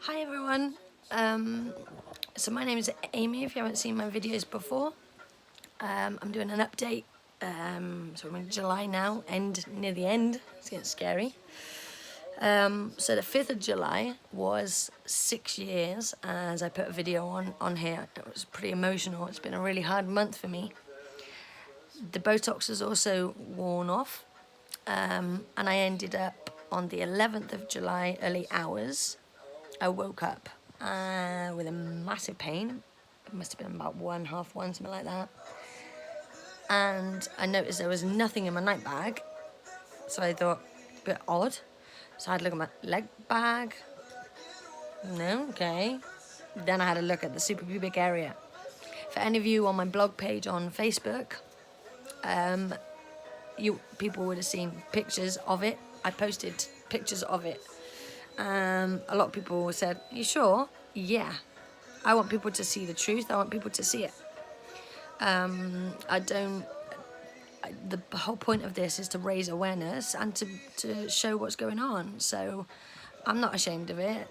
Hi everyone, so my name is Amy if you haven't seen my videos before. I'm doing an update, so we're in July now, near the end, it's getting scary. So the 5th of July was 6 years as I put a video on here. It was pretty emotional, it's been a really hard month for me. The Botox has also worn off, and I ended up on the 11th of July, early hours. I woke up with a massive pain. It must have been about 1, half 1, something like that. And I noticed there was nothing in my night bag. So I thought, a bit odd. So I had to look at my leg bag. No, okay. Then I had a look at the suprapubic area. For any of you on my blog page on Facebook, people would have seen pictures of it. I posted pictures of it. A lot of people said, "You sure?" Yeah. I want people to see the truth. I want people to see it. The whole point of this is to raise awareness and to show what's going on. So I'm not ashamed of it.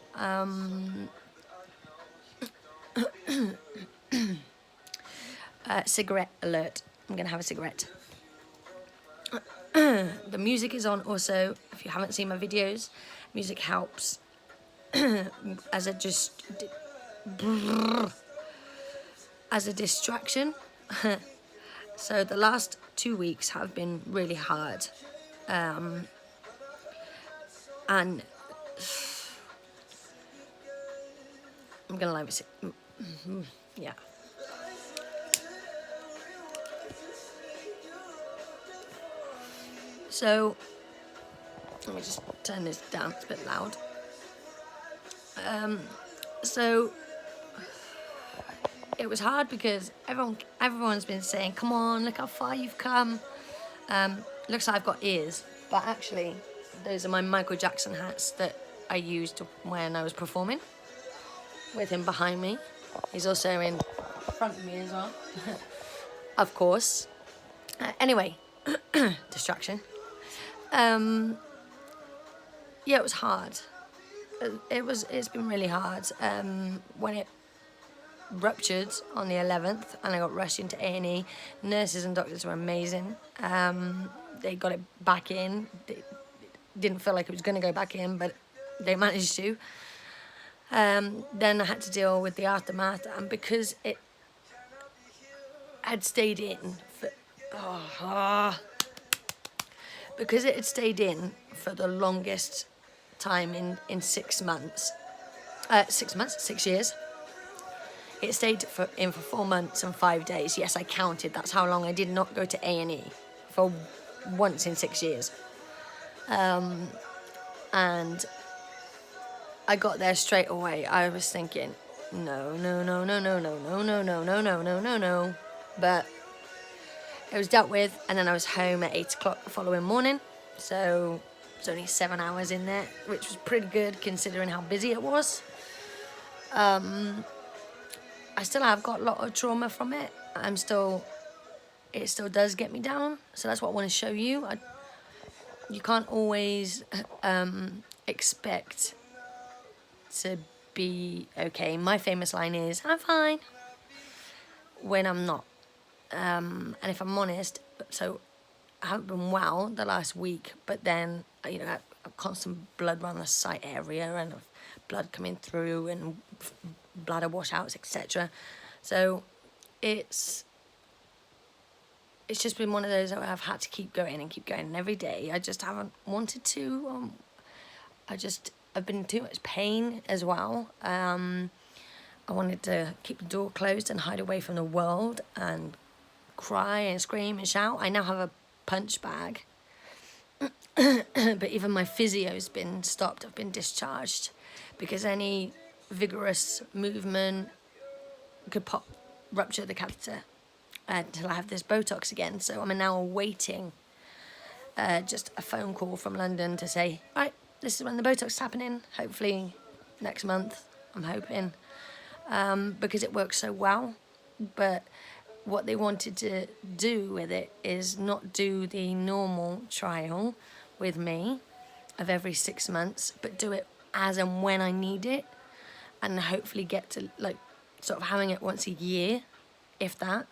Cigarette alert. I'm going to have a cigarette. The music is on also. If you haven't seen my videos, music helps as a distraction. So the last 2 weeks have been really hard, and I'm gonna like it. Yeah. So let me just turn this down, it's a bit loud. So it was hard because everyone's been saying, "Come on, look how far you've come." Looks like I've got ears, but actually those are my Michael Jackson hats that I used when I was performing with him behind me. He's also in front of me as well. Of course. Anyway, distraction. Yeah, it was hard. It's been really hard. When it ruptured on the 11th and I got rushed into A&E, nurses and doctors were amazing. They got it back in. It didn't feel like it was going to go back in, but they managed to. Then I had to deal with the aftermath, and because it had stayed in for the longest time in 6 months, 6 years. It stayed in for 4 months and 5 days. Yes, I counted. That's how long I did not go to A&E for once in 6 years. And I got there straight away. I was thinking, no. But it was dealt with, and then I was home at 8 o'clock the following morning. So it's only 7 hours in there, which was pretty good considering how busy it was. I still have got a lot of trauma from it. It still does get me down. So that's what I want to show you. You can't always expect to be okay. My famous line is, "I'm fine," when I'm not. And if I'm honest, so I haven't been well the last week, but then, I've constant blood around the site area and blood coming through and bladder washouts, etc. So it's just been one of those that I've had to keep going, and every day I just haven't wanted to. I've been in too much pain as well. I wanted to keep the door closed and hide away from the world and cry and scream and shout. I now have a punch bag, but even my physio's been stopped. I've been discharged because any vigorous movement could rupture the catheter until I have this Botox again. So I'm now awaiting just a phone call from London to say, right, this is when the Botox is happening, hopefully next month, I'm hoping, because it works so well. But what they wanted to do with it is not do the normal trial with me of every 6 months, but do it as and when I need it. and hopefully get to like sort of having it once a year, if that,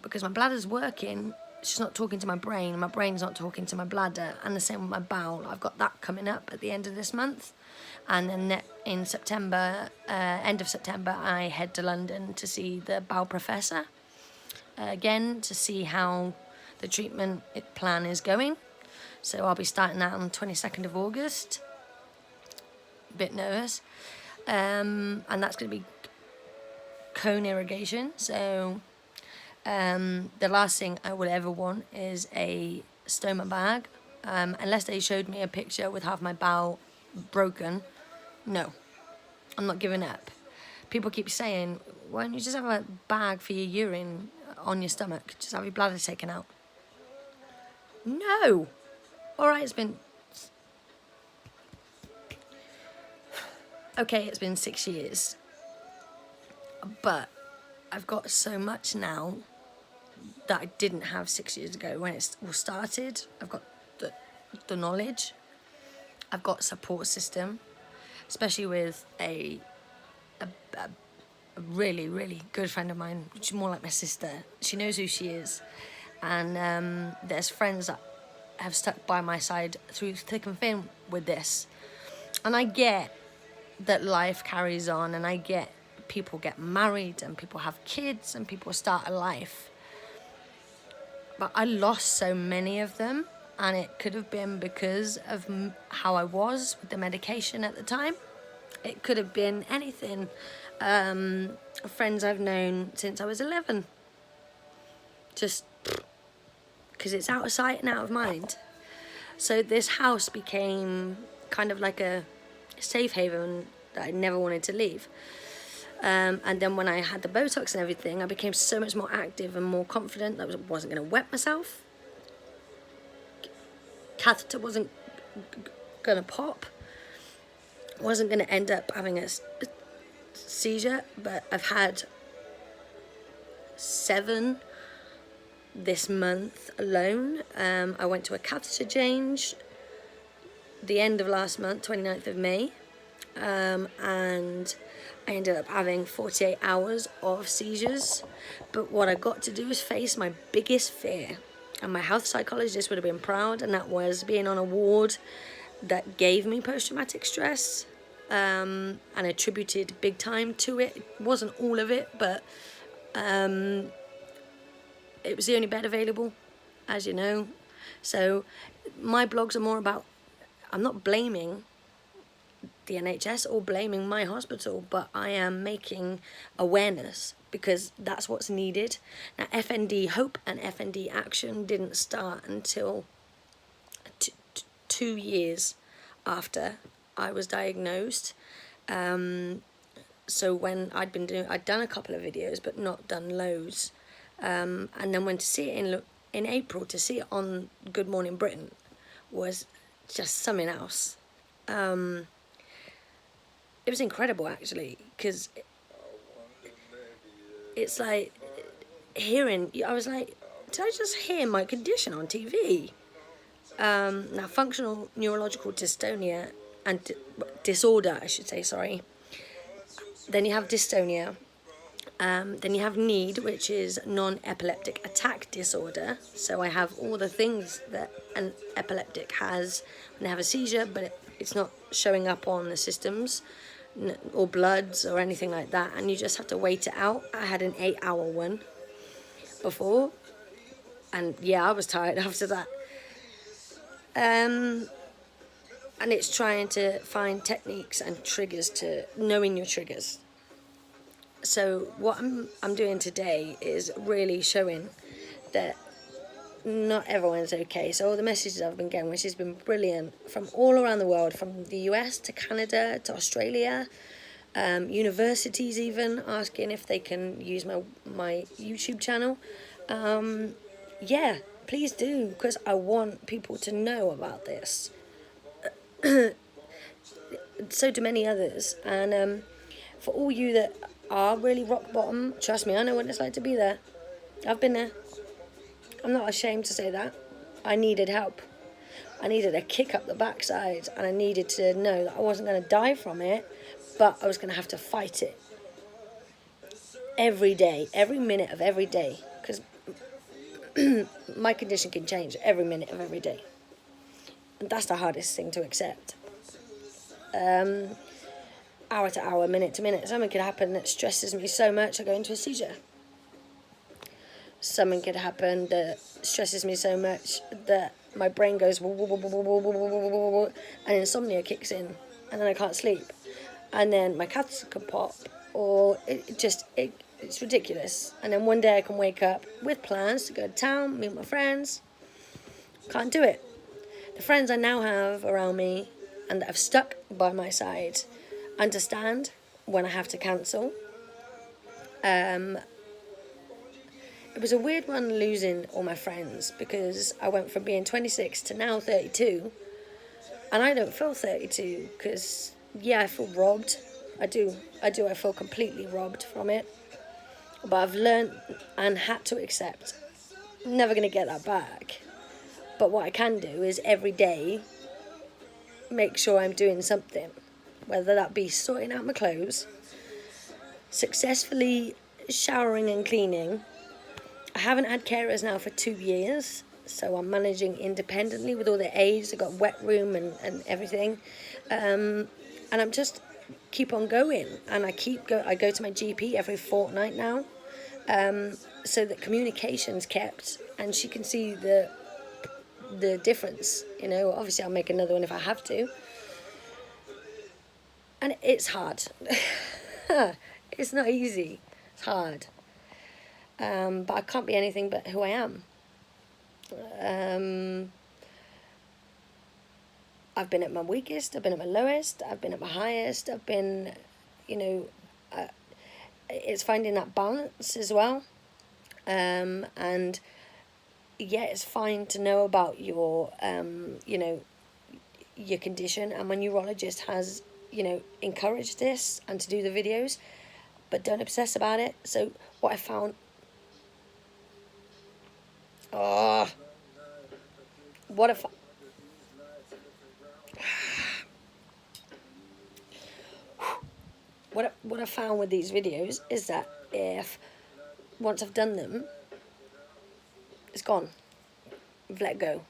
because my bladder's working. It's just not talking to my brain. My brain's not talking to my bladder, and the same with my bowel. I've got that coming up at the end of this month, and then in September, end of September, I head to London to see the bowel professor again to see how the treatment plan is going. So I'll be starting that on the 22nd of August. A bit nervous, and that's going to be cone irrigation. So the last thing I would ever want is a stoma bag, unless they showed me a picture with half my bowel broken. No, I'm not giving up. People keep saying, why don't you just have a bag for your urine on your stomach? Just have your bladder taken out. No. All right, it's been 6 years, but I've got so much now that I didn't have 6 years ago when it all started. I've got the knowledge. I've got a support system, especially with a really, really good friend of mine. She's more like my sister. She knows who she is. And there's friends that have stuck by my side through thick and thin with this. And I get that life carries on, and I get people get married and people have kids and people start a life. But I lost so many of them, and it could have been because of how I was with the medication at the time. It could have been anything. Friends I've known since I was 11. Just because it's out of sight and out of mind. So this house became kind of like a safe haven that I never wanted to leave. And then when I had the Botox and everything, I became so much more active and more confident that I wasn't going to wet myself. Catheter wasn't going to pop. Wasn't going to end up having a seizure, but I've had 7 this month alone. I went to a catheter change the end of last month, 29th of May, and I ended up having 48 hours of seizures. But what I got to do is face my biggest fear, and my health psychologist would have been proud, and that was being on a ward that gave me post-traumatic stress, and attributed big time to it. It wasn't all of it, but it was the only bed available, as you know. So my blogs are more about, I'm not blaming the NHS or blaming my hospital, but I am making awareness because that's what's needed. Now, FND Hope and FND Action didn't start until 2 years after I was diagnosed. So when I'd done a couple of videos, but not done loads. And then when to see it in April, to see it on Good Morning Britain was just something else. It was incredible, actually, because it's like hearing, I was like, did I just hear my condition on TV? Now, functional neurological dystonia and disorder, I should say, sorry. Then you have dystonia. Then you have N.E.A.D, which is non-epileptic attack disorder. So I have all the things that an epileptic has when they have a seizure, but it's not showing up on the systems or bloods or anything like that, and you just have to wait it out. I had an 8-hour one before, and yeah, I was tired after that. And it's trying to find techniques and triggers to knowing your triggers. So what I'm doing today is really showing that not everyone's okay. So all the messages I've been getting, which has been brilliant, from all around the world, from the US to Canada to Australia, universities even asking if they can use my YouTube channel. Yeah, please do, because I want people to know about this. So do many others. And for all you that are really rock bottom, trust me, I know what it's like to be there. I've been there. I'm not ashamed to say that. I needed help. I needed a kick up the backside, and I needed to know that I wasn't going to die from it, but I was going to have to fight it every day, every minute of every day, because my condition can change every minute of every day. And that's the hardest thing to accept. Hour to hour, minute to minute, something could happen that stresses me so much I go into a seizure. Something could happen that stresses me so much that my brain goes and insomnia kicks in, and then I can't sleep, and then my cats could pop, or it's ridiculous. And then one day I can wake up with plans to go to town, meet my friends. Can't do it. The friends I now have around me and that have stuck by my side understand when I have to cancel. It was a weird one losing all my friends, because I went from being 26 to now 32, and I don't feel 32 because, yeah, I feel robbed. I do. I feel completely robbed from it. But I've learned and had to accept. I'm never going to get that back. But what I can do is every day make sure I'm doing something, whether that be sorting out my clothes, successfully showering and cleaning. I haven't had carers now for 2 years, so I'm managing independently with all the aides. I've got wet room and everything, and I'm just keep on going. And I go to my GP every fortnight now, so that communication's kept, and she can see the difference. You know, obviously I'll make another one if I have to, and it's hard. It's not easy. It's hard. But I can't be anything but who I am. I've been at my weakest, I've been at my lowest, I've been at my highest, I've been, it's finding that balance as well. And yeah, it's fine to know about your, your condition, and my neurologist has, encouraged this and to do the videos, but don't obsess about it. So what I found, what I found with these videos is that if once I've done them, it's gone. I've let go.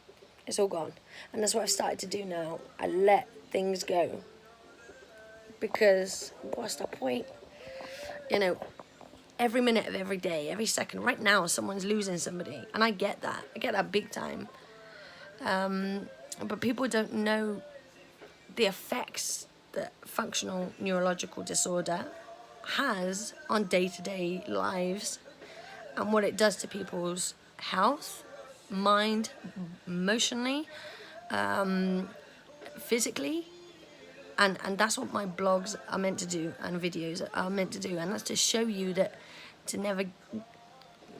It's all gone. And that's what I've started to do now. I let things go. Because what's the point? Every minute of every day, every second. Right now, someone's losing somebody. And I get that. I get that big time. But people don't know the effects that functional neurological disorder has on day-to-day lives, and what it does to people's health, mind, emotionally, physically. And that's what my blogs are meant to do, and videos are meant to do, and that's to show you that to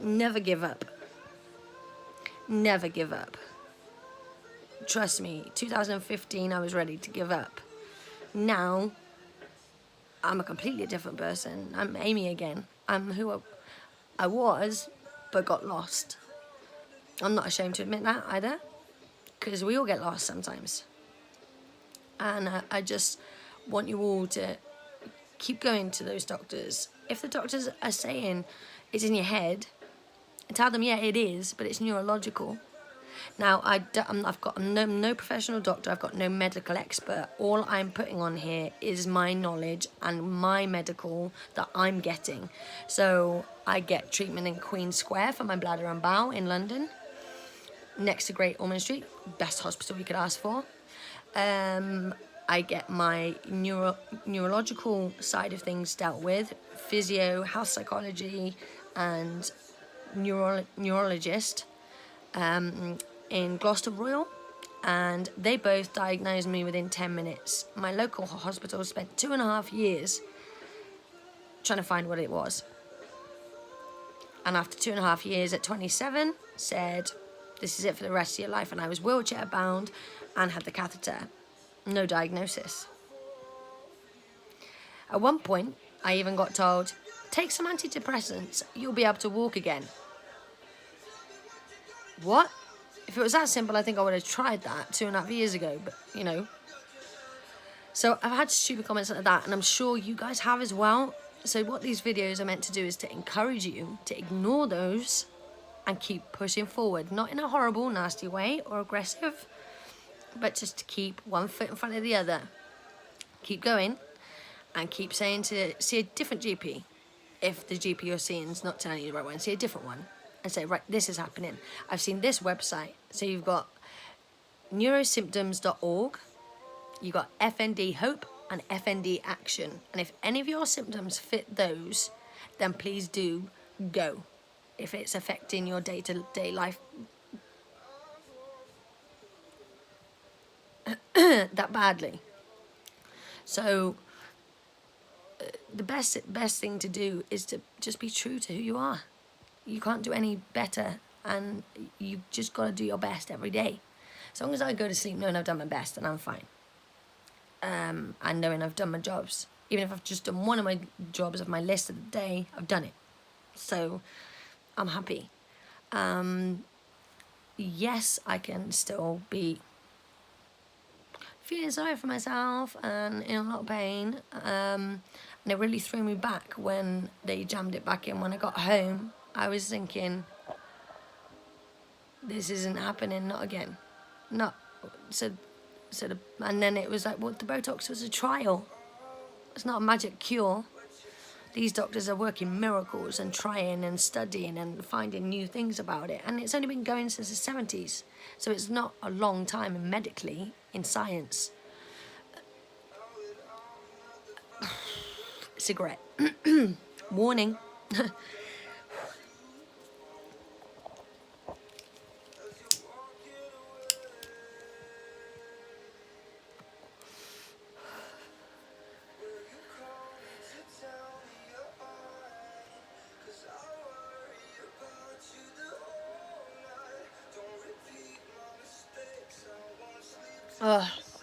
never give up. Never give up. Trust me, 2015 I was ready to give up. Now I'm a completely different person. I'm Amy again. I'm who I was, but got lost. I'm not ashamed to admit that either, because we all get lost sometimes. And I just want you all to keep going to those doctors. If the doctors are saying it's in your head, tell them, yeah, it is, but it's neurological. Now, I've got no professional doctor. I've got no medical expert. All I'm putting on here is my knowledge and my medical that I'm getting. So I get treatment in Queen Square for my bladder and bowel in London, next to Great Ormond Street, best hospital you could ask for. I get my neurological side of things dealt with, physio, house psychology, and neurologist in Gloucester Royal, and they both diagnosed me within 10 minutes. My local hospital spent 2.5 years trying to find what it was, and after 2.5 years at 27 said, this is it for the rest of your life. And I was wheelchair bound and had the catheter. No diagnosis. At one point, I even got told, take some antidepressants, you'll be able to walk again. What? If If it was that simple, I think I would have tried that 2.5 years ago, but, you know. So I've had stupid comments like that, and I'm sure you guys have as well. So what these videos are meant to do is to encourage you to ignore those and keep pushing forward. Not in a horrible, nasty way or aggressive, but just to keep one foot in front of the other. Keep going and keep saying to see a different GP. If the GP you're seeing is not telling you the right one, see a different one and say, right, this is happening. I've seen this website. So you've got neurosymptoms.org, you've got FND Hope and FND Action. And if any of your symptoms fit those, then please do go. If it's affecting your day-to-day life that badly. So the best thing to do is to just be true to who you are. You can't do any better, and you just got to do your best every day. As long as I go to sleep knowing I've done my best, and I'm fine. And knowing I've done my jobs. Even if I've just done one of my jobs of my list of the day, I've done it. So I'm happy. Yes, I can still be feeling sorry for myself and in a lot of pain. And it really threw me back when they jammed it back in when I got home. I was thinking, this isn't happening, not again. And then it was like, well, the Botox was a trial. It's not a magic cure. These doctors are working miracles and trying and studying and finding new things about it. And it's only been going since the 70s. So it's not a long time medically, in science. Cigarette. Warning.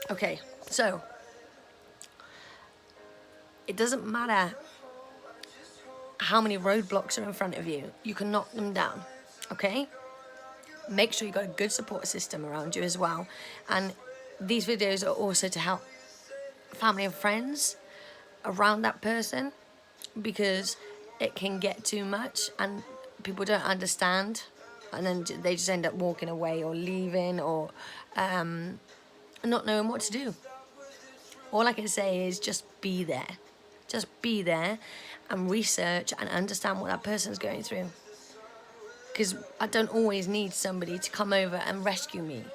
Okay, so it doesn't matter how many roadblocks are in front of you, you can knock them down, okay? Make sure you've got a good support system around you as well. And these videos are also to help family and friends around that person, because it can get too much and people don't understand, and then they just end up walking away or leaving or not knowing what to do. All I can say is just be there. Just be there and research and understand what that person's going through. Because I don't always need somebody to come over and rescue me.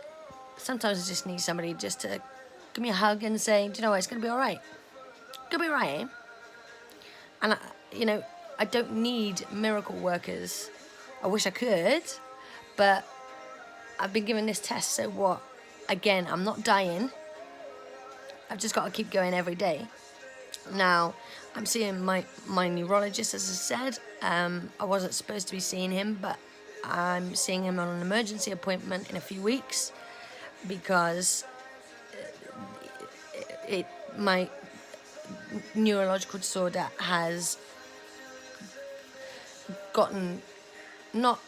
Sometimes I just need somebody just to give me a hug and say, do you know what, it's going to be all right. It's going to be all right, eh? And, I don't need miracle workers. I wish I could, but I've been given this test, so what? Again, I'm not dying. I've just got to keep going every day. Now, I'm seeing my neurologist, as I said. I wasn't supposed to be seeing him, but I'm seeing him on an emergency appointment in a few weeks because my neurological disorder has gotten, I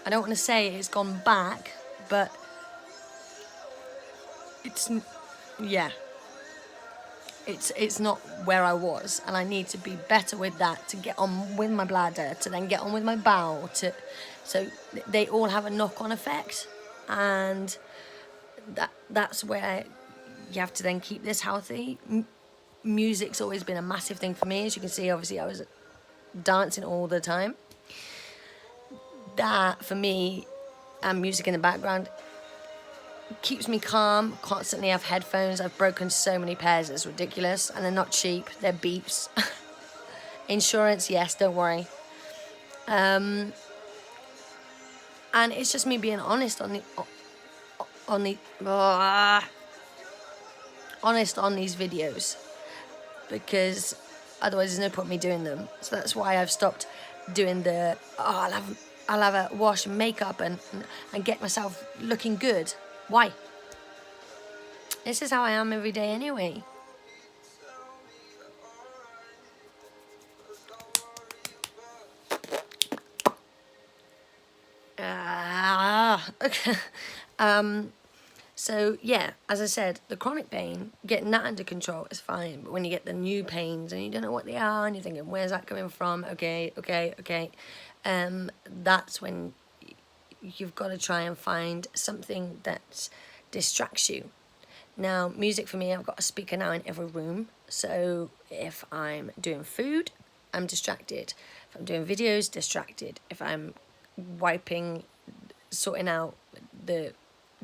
don't want to say it's gone back, but it's not where I was, and I need to be better with that to get on with my bladder, to then get on with my bowel, so they all have a knock-on effect, and that's where you have to then keep this healthy. Music's always been a massive thing for me. As you can see, obviously I was dancing all the time. That for me, and music in the background, keeps me calm. Constantly have headphones. I've broken so many pairs, it's ridiculous, and they're not cheap. They're Beeps. Insurance, yes, don't worry. And it's just me being honest honest on these videos, because otherwise there's no point me doing them. So that's why I've stopped doing the I'll have a wash and makeup and get myself looking good. Why? This is how I am every day anyway. Okay. So yeah, as I said, the chronic pain, getting that under control is fine. But when you get the new pains and you don't know what they are and you're thinking, where's that coming from? Okay. That's when you've got to try and find something that distracts you. Now, music for me, I've got a speaker now in every room. So if I'm doing food, I'm distracted. If I'm doing videos, distracted. If I'm wiping, sorting out the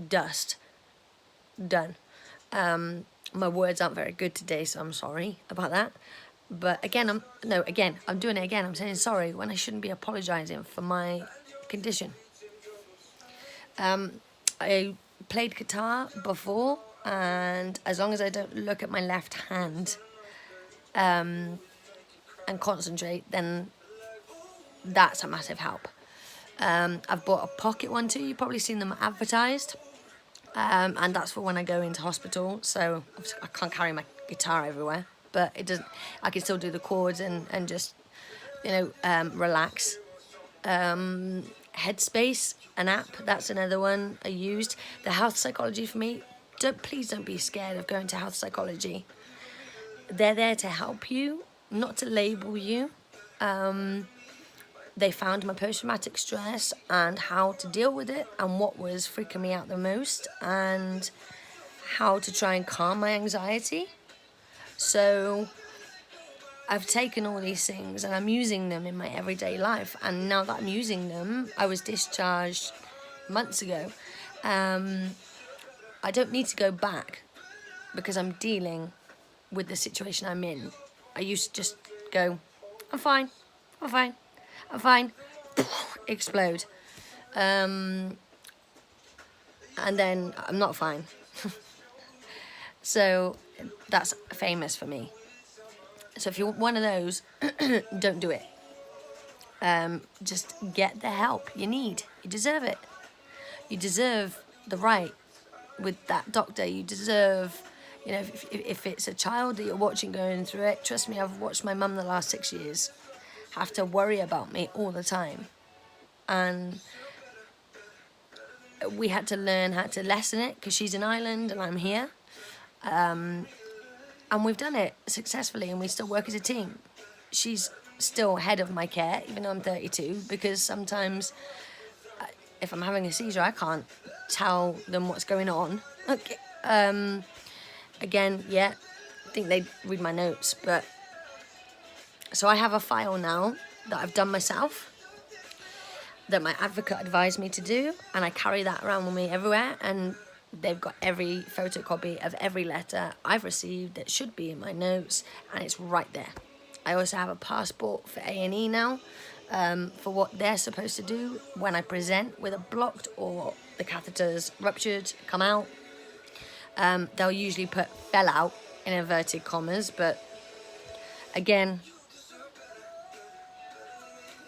dust, done. My words aren't very good today, so I'm sorry about that. But again, I'm doing it again. I'm saying sorry when I shouldn't be apologising for my condition. I played guitar before, and as long as I don't look at my left hand and concentrate, then that's a massive help. I've bought a pocket one too. You've probably seen them advertised. And that's for when I go into hospital. So I can't carry my guitar everywhere, but it doesn't. I can still do the chords and just, relax. Headspace, an app. That's another one I used. The health psychology for me. Please don't be scared of going to health psychology. They're there to help you, not to label you. They found my post-traumatic stress and how to deal with it and what was freaking me out the most and how to try and calm my anxiety. So I've taken all these things and I'm using them in my everyday life. And now that I'm using them, I was discharged months ago. I don't need to go back because I'm dealing with the situation I'm in. I used to just go, I'm fine. Explode. And then I'm not fine. So that's famous for me. So if you're one of those, don't do it. Just get the help you need. You deserve it. You deserve the right with that doctor. You deserve, if it's a child that you're watching going through it, trust me, I've watched my mum the last 6 years have to worry about me all the time. And we had to learn how to lessen it because she's in Ireland and I'm here. And we've done it successfully and we still work as a team. She's still head of my care, even though I'm 32, because sometimes if I'm having a seizure, I can't tell them what's going on. Okay. Again, I think they read my notes, but so I have a file now that I've done myself that my advocate advised me to do, and I carry that around with me everywhere, and they've got every photocopy of every letter I've received that should be in my notes, and it's right there. I also have a passport for A&E now for what they're supposed to do when I present with a blocked or the catheter's ruptured, come out. They'll usually put fell out in inverted commas, but again,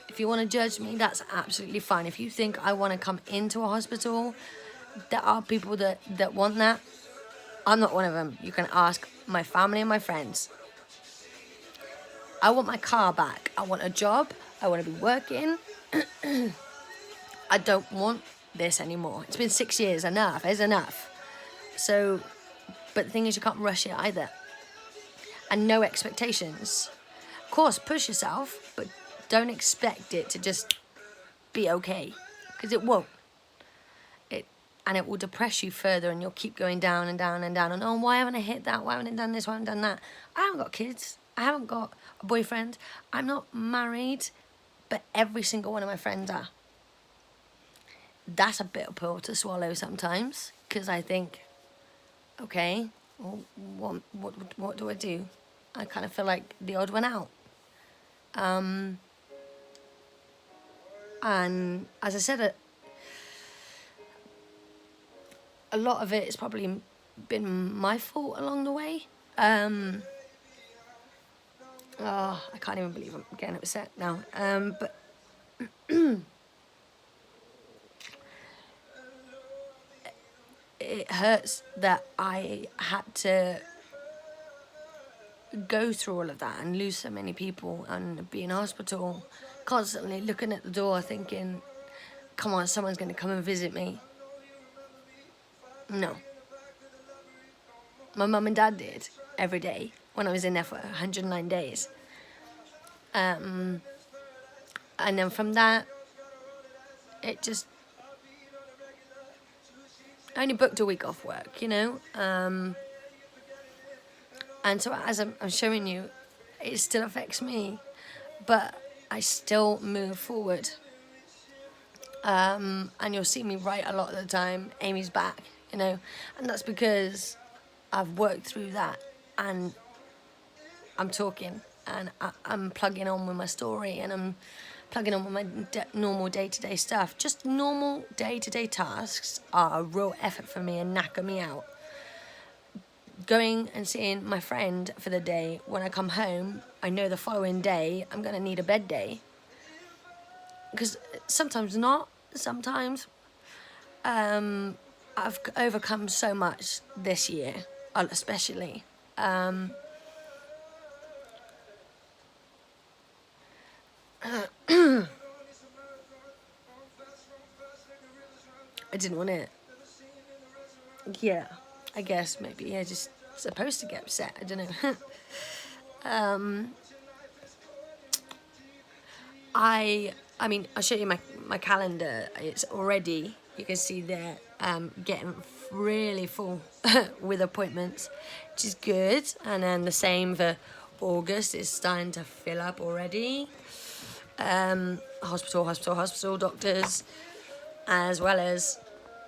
if you want to judge me, that's absolutely fine. If you think I want to come into a hospital, there are people that want that. I'm not one of them. You can ask my family and my friends. I want my car back. I want a job. I want to be working. I don't want this anymore. It's been 6 years. Enough is enough. So, but the thing is, you can't rush it either. And no expectations. Of course, push yourself, but don't expect it to just be okay, because it won't. And it will depress you further, and you'll keep going down and down and down. And oh, why haven't I hit that? Why haven't I done this? Why haven't I done that? I haven't got kids. I haven't got a boyfriend. I'm not married, but every single one of my friends are. That's a bitter pill to swallow sometimes, because I think, okay, well, what do I do? I kind of feel like the odd one out. And as I said, a lot of it has probably been my fault along the way. I can't even believe I'm getting upset now. But it hurts that I had to go through all of that and lose so many people and be in hospital, constantly looking at the door thinking, come on, someone's going to come and visit me. No. My mum and dad did every day when I was in there for 109 days. And then from that, it just... I only booked a week off work, you know? And so as I'm showing you, it still affects me. But I still move forward. And you'll see me write a lot of the time, Amy's back, you know? And that's because I've worked through that. And I'm talking. And I'm plugging on with my story. And I'm plugging on with my normal day-to-day stuff. Just normal day-to-day tasks are a real effort for me and knacker me out. Going and seeing my friend for the day, when I come home, I know the following day I'm going to need a bed day. Because sometimes not, sometimes. I've overcome so much this year, especially. I didn't want it. Yeah, I guess maybe you're just supposed to get upset. I don't know. I mean, I'll show you my calendar. It's already, you can see there, getting really full with appointments, which is good. And then the same for August, is starting to fill up already. Hospital, doctors, as well as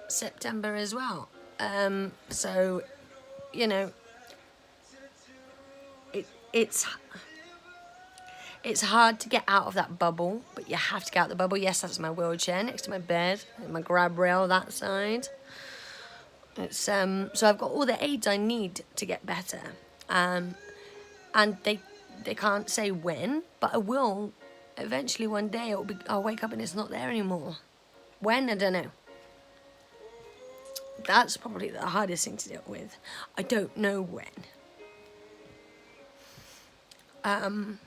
September as well. So, you know, it's hard to get out of that bubble, but you have to get out of the bubble. Yes, that's my wheelchair next to my bed, my grab rail that side. It's so I've got all the aids I need to get better, and they can't say when, but I will. Eventually, one day I'll wake up and it's not there anymore. When, I don't know. That's probably the hardest thing to deal with. I don't know when. And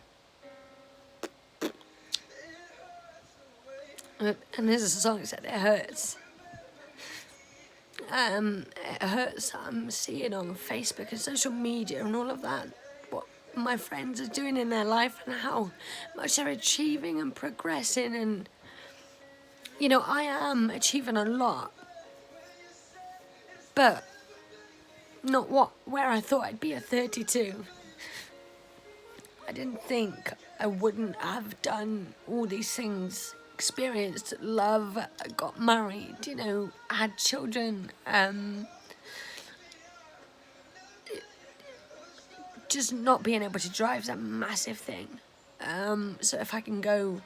there's a song that said it hurts. It hurts that I'm seeing on Facebook and social media and all of that, what my friends are doing in their life and how much they're achieving and progressing. And, you know, I am achieving a lot, but not where I thought I'd be at 32. I didn't think I wouldn't have done all these things, experienced love, got married, you know, had children, just not being able to drive is a massive thing. So if I can go